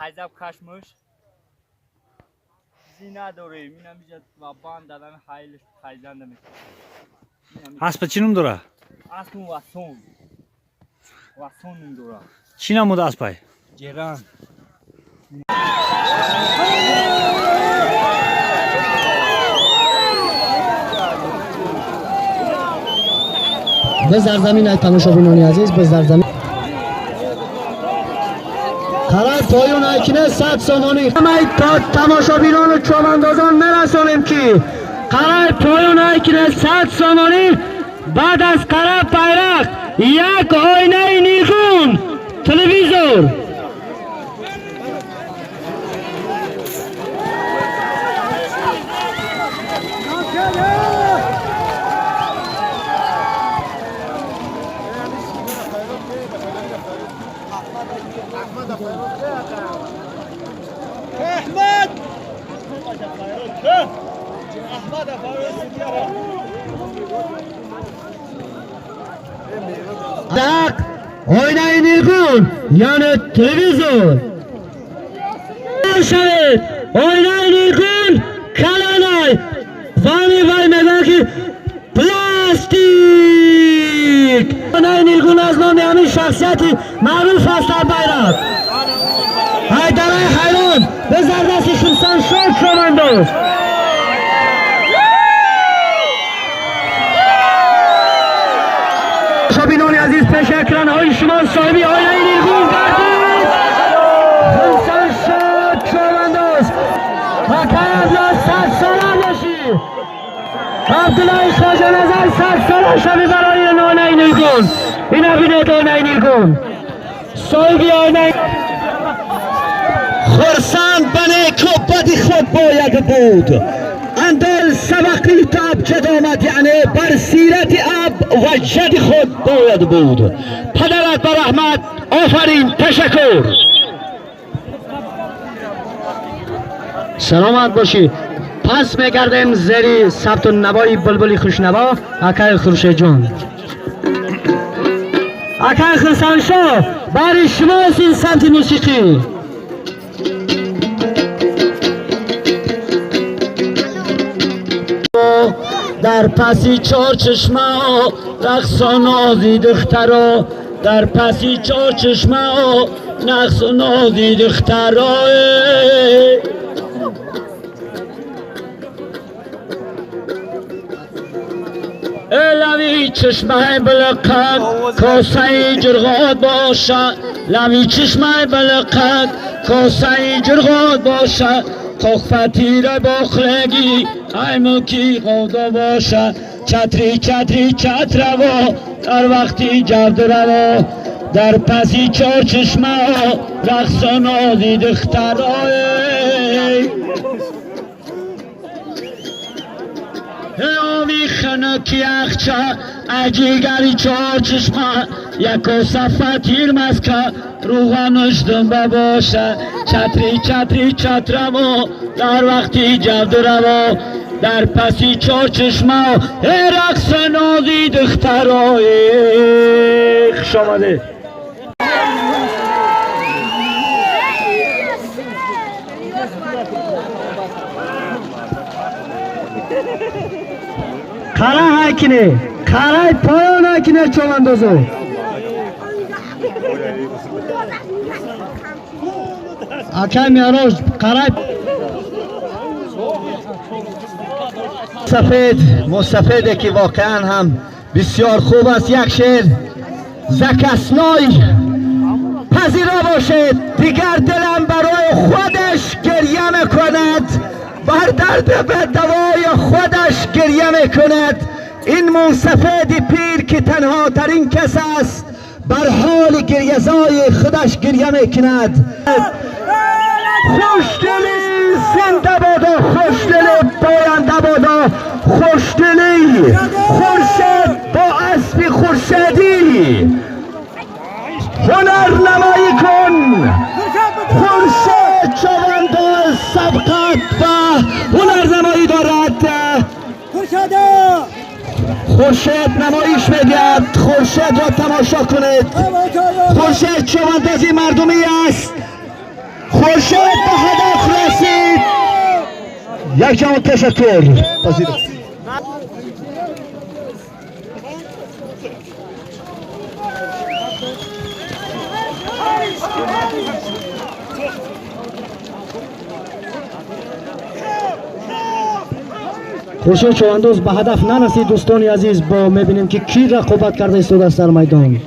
خیزب کشمش زینه داریم این همیشه و باند دادن خیلی خیزنده میکنه. اسب چی نام داره؟ اسب واسون نام داره. چی نام بوده اسب؟ جیران. به زرزمین های تماشابینان عزیز به زرزمین قرار پایون ایکنه 100 سامانی همه تا تماشابینان و چوباندازان میرسانیم که قرار پایون ایکنه 100 سامانی بعد از قرار پیرق یک آینه نیگون تلویزور دق آینه نیگون یعنی تلویزور شاید آینه نیگون کلانای فامی وای میگن که پلاستیک آینه نیگون از نام همین شخصیتی معروف است در بیرق حیدرهای حیران به زردست شمسان شد شمانداز شبینان عزیز پیش اکران های شما صاحبی آینه نیگون گردید شمسان شد شمانداز حکر یا 100 ساله باشی عبدالله خواجه نظر 100 ساله شبی برای آینه نیگون این بینید آینه نیگون صاحبی آینه خرسند بنه که بدی خود باید بود اندال سبقی تاب چه دامد یعنی بر سیرت اب و جد خود باید بود پدرت بر رحمت آفرین تشکر سلامت باشی پس میگردیم زیری ثبت نوای بلبلی خوشنوا اکای خورشید جون اکای خرسانشا برای شما این سمت موسیقی در پسی چار چشمه رقص و نازی دخترا در پسی چار چشمه رقص و نازی دخترا لوی چشمه بلقد کاسه جرغاد باشه لوی چشمه بلقد کاسه جرغاد باشه تخفتی را بخلگی ایموکی غودا باشه چتری چتری چتر و در وقتی جرد روا در پسی چار چشمه رقص و نازی دخترای آمی خنکی اخچه اجیگری چار چشمه یکو صفه تیر مسکه روغنش دنبه باشه چتری چتری چترمو در وقتی جبد روا در پسی چار چشمه رقص نازی دخترای خوش آمده قره هکنه قره پایان هکنه چواندازو اکه میاروش قره مستفیده که واقعا هم بسیار خوب است یک شعر زکسنای پذیرا باشد دیگر دلم برای خودش گریه میکند بر درد به دوای خودش گریه میکند این منصفه پیر که تنها ترین کس است بر حال گریزای خودش گریه میکند خوشدلی زنده بادا خوشدلی پاینده بادا خوشدلی خورشید با اسب خورشیدی هنر نمایی کن خورشید چوانداز سبقت و هنر نمایی دارد خورشید نمایش میدهد خورشید را تماشا کنید خورشید چواندازی مردمی است خورشید به هدف رسید. یک جمع تشکر. خورشید چواندوز به هدف نرسید. دوستان عزیز با میبینیم که کی رقابت کرده ایستاده است در میدان.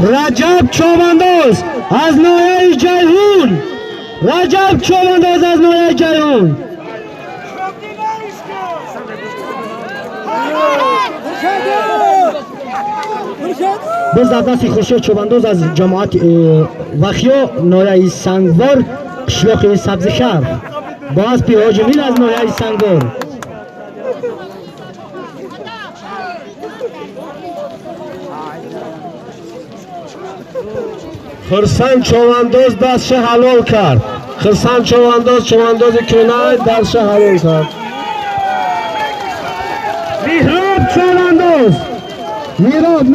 رجب چوبندوز از ناحیه جیهون. رجب چوبندوز از ناحیه جیهون. باز در دست خورشید چوبندوز از جماعت وخیا ناحیه سنگوار قشلاق سبزشهر با اسب هاجمین از ناحیه سنگوار. خرسان چوبندوز دستش حلال کرد. خرسان چوبندوز کنای دستش حلال کرد. میراب چوبندوز. میراب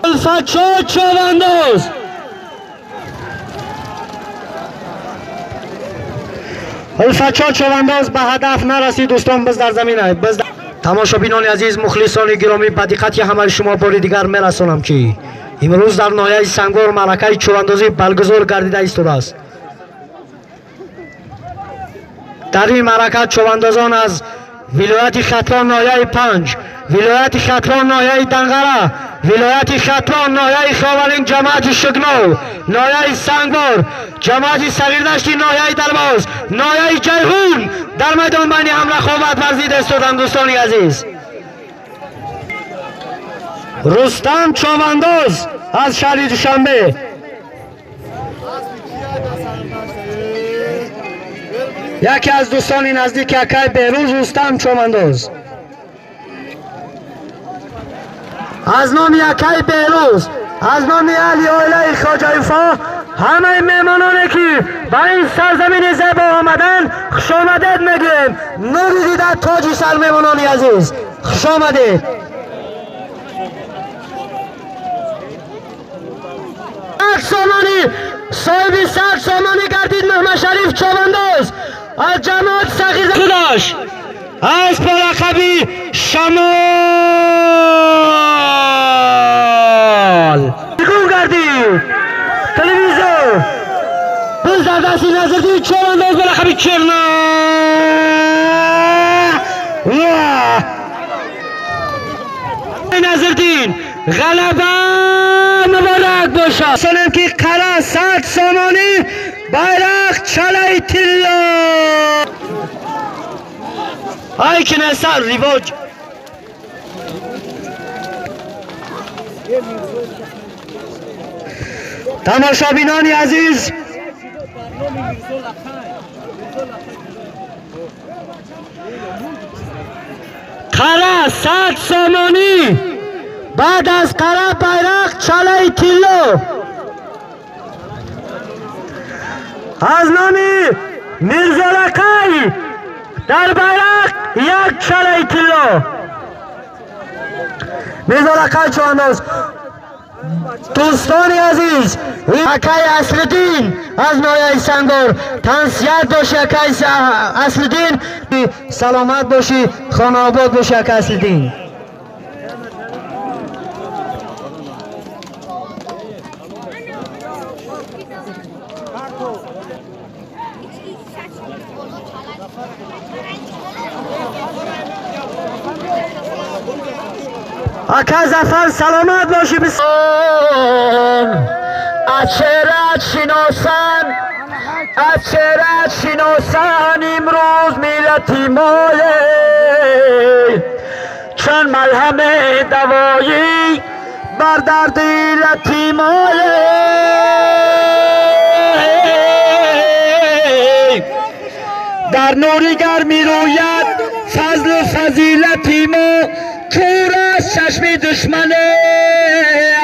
الفاچو چوبندوز. الفاچو چوبندوز به هدف نرسید. دوستان بز در زمین است. تماشابینان عزیز، مخلصان گرامی، به دقت همه شما بار دیگر میرسانم که امروز در ناحیه سنگور معرکه چوبندوزی برگزار گردیده ایستاده است. در این معرکه چوبندوزان از ولایت ختلان ناحیه 5، ولایت ختلان ناحیه دنگره، ولایت ختلان ناحیه خاورین جماعت شگنو، ناحیه سنگور، جماعت صغیردشتی ناحیه درباز، ناحیه جیهون در میدان بین هم رقابت ورزید ایستادند. دوستان عزیز، رستم چوبندوز از شهر دوشنبه، یکی از دوستان نزدیک اکای بهروز رستم چوبندوز. از نام یکای بهروز، از نام علی علی خواجه‌فا، همه مهمانانی که به این سرزمین زیبا آمدن خوش آمدید میگیم. نوری در تاج سر مهمانانی عزیز، خوش آمدید. سامانی صاحب سر سامانی گردید محمد شریف چوبندوز از جماعت صغیر داشت از پرخبی شمال بگون گردید تلویزیون بز در دستی نظردین چوبندوز پرخبی کرنا نظردین غلبه مبارک باشد. سنم که قرار 100 سامانی bayrak çalay tillo. Ay ki nesar rivoc. Tamaşabinani aziz, Kara 100 somoni بعد از قرار bayrak çalay tillo. از نامی میرزالکای در bayrak یک çalay tillo. میرزالکای چوبندوز. دوستان عزیز، اکای اصلدین از ناحیه سنگور تنسیت باشی. اکای اصلدین سلامت باشی، خانه آباد باشی. اکای اصلدین اکا زفر سلامت باشی. از چهره‌ات شناسن از چهره‌ات شناسن امروز ملتی مایه چون ملهم دوایی بر درد یتیمایه در نوری گرمی روید فضل و فضیلتی ما کور از چشم دشمنه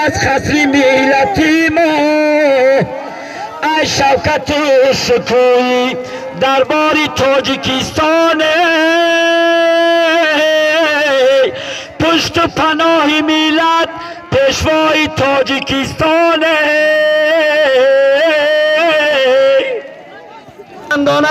از خصری میلتی ما ای شوکت و شکوی درباری تاجیکستانه پشت و پناه میلت پیشوای تاجیکستانه اندانه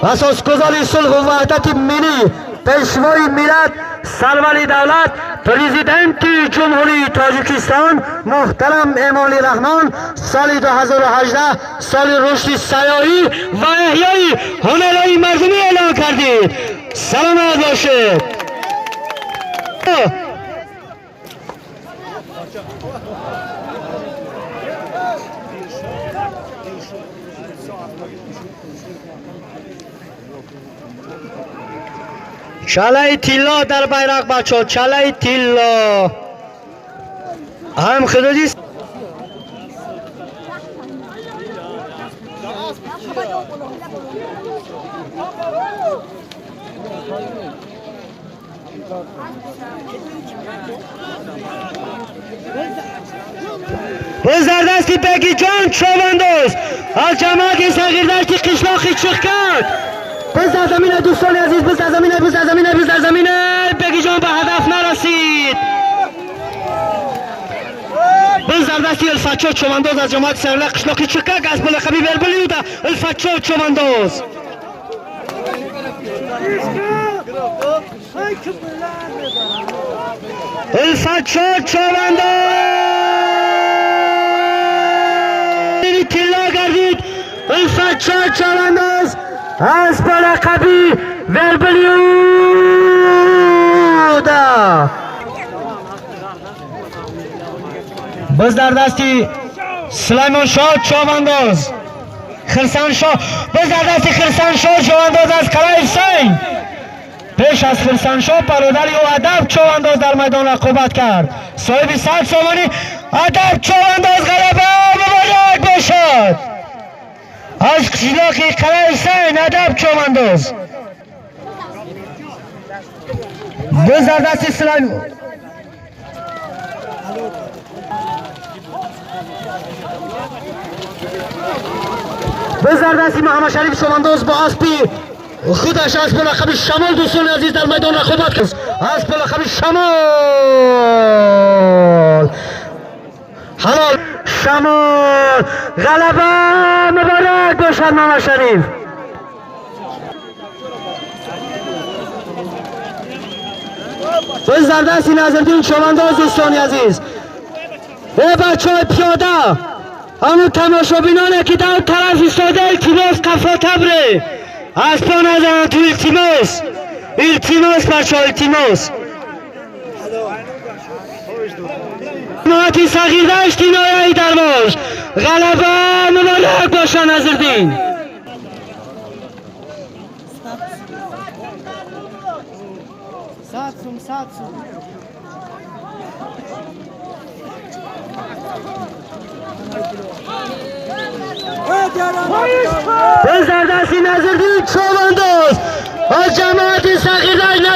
اساسگذاری صلح و وحدت ملی پیشوای ملت سروری دولت پرزیدنت جمهوری تاجیکستان محترم امالی رحمان سال 2018 سال رشد سیاحی و احیای هنرهای مردمی اعلان کردید. سلامت باشید. چاله تیلا در بیرق بچه ها چاله تیلا هم خدادی بزردستی بگی جان چوبندوز از جماعت صغیردشتی قشلاقی چخ کرد بزر زمینه دوستان عزیز بزر زمینه بگی جان به هدف نرسید بزردستی الفتشا چوبندوز از جماعت صغیردشتی قشلاقی چخ کرد از بلقبی بربلیوده الفتشا چوبندوز الفتشا چوبندوز تیلا گردید الفتشا چوبندوز از بلقبی وربلیودا بزردستی سلیمان شاه چوبندوز خرسان شاه بزردستی خرسان شاه چوبندوز از کلای سین پیش از خرسان شاه برادری او ادب چوبندوز در میدان رقابت کرد صاحب 100 سومانی ادب چوبندوز غلبه مبارک باشد از قشلاقی کلای سین ادب چوبندوز بزردستی سلیمان بزردستی محمد شریف چوبندوز با اسبی خودش از بلقب شمال دوستان عزیز در میدان رقابت کرد از بلقب شمال حلال شمال غلبه مبارک باشد محمد شریف بزردستی نظردین چوبندوز دوستان عزیز و بچه های پیاده همون تماشابینانه که در طرف ایستاده التماس کفا تبره از پا نزنن تو التماس بچه ها التماس جماعتی صغیردشتی نایه درواش غلبه مبارک باشه نظردین بزردستی نظردین چوبندوز از جماعت صغیردشت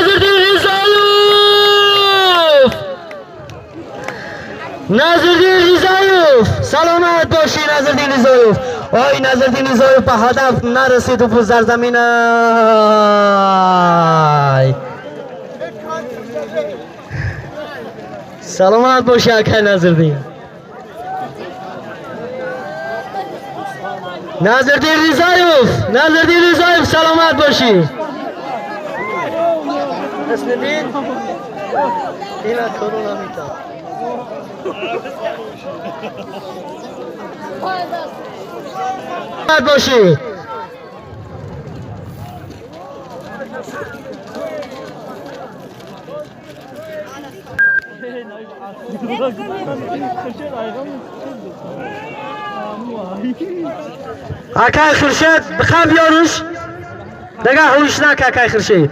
نظردین ریزایوف سلامت باشی نظردین ریزایوف آی نظردین ریزایوف به هدف نرسید و بزر زمین سلامت باشی اکه نظردین ریزایوف سلامت باشی اسم دین اینا کرونا میتا سلامت باشی اکای خورشید بخواه بیاروش دیگه هوش نک اکای خورشید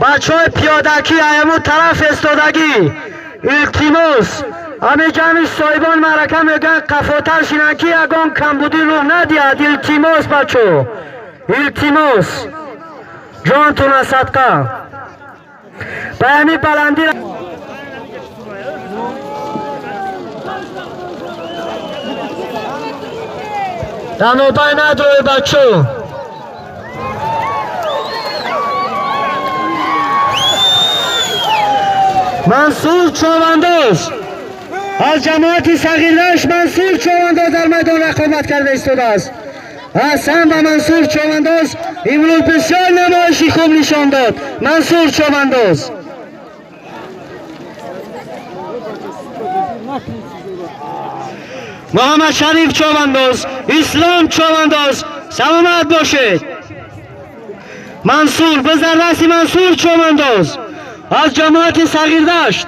بچه های پیادکی ایمو طرف استادگی التیموس همه جمعی صاحبان مرکه میگن قفاتر شینکی اگان کمبودی رو ندید التیموس بچه التیموس جانتون صدقه بیانی بلندی دنوبای ندروی بچه منصور چوبندوز از جماعت صغیرش منصور چوبندوز در میدان رقابت کرده ایستاده است. حسن و منصور چوبندوز امروز بسیار نمایشی خوب نشان داد. منصور چوبندوز محمد شریف چوبندوز اسلام چوبندوز سلامت باشید. منصور بزرگی منصور چوبندوز از جماعت صغیردشت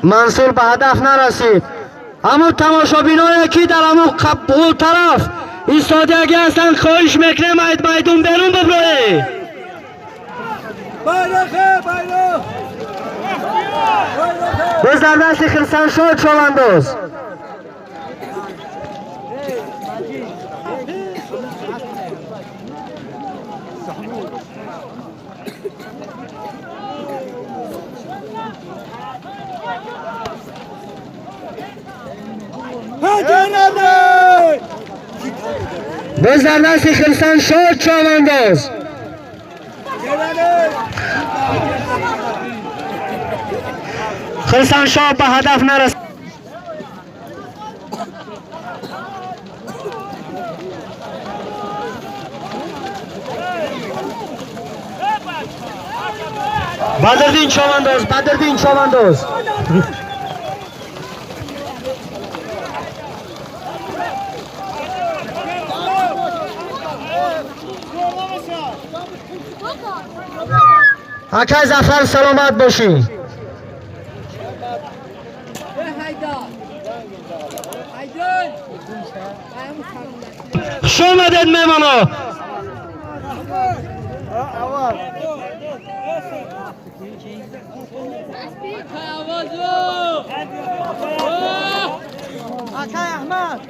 منصور به هدف نرسید. اما تماشابینایی که در همون طرف ایستادگی هستند خواهش میکنم میدون بیرون ببرید. بزرگ دست خرسان شد چوبندوز بزرگ دست خرسان شد چوبندوز خرسان شاه به هدف نرسید. بدردین چوبندوز بدردین چوبندوز اکای زفر سلامت باشی. خوش آمدید میمانا. اکای احمد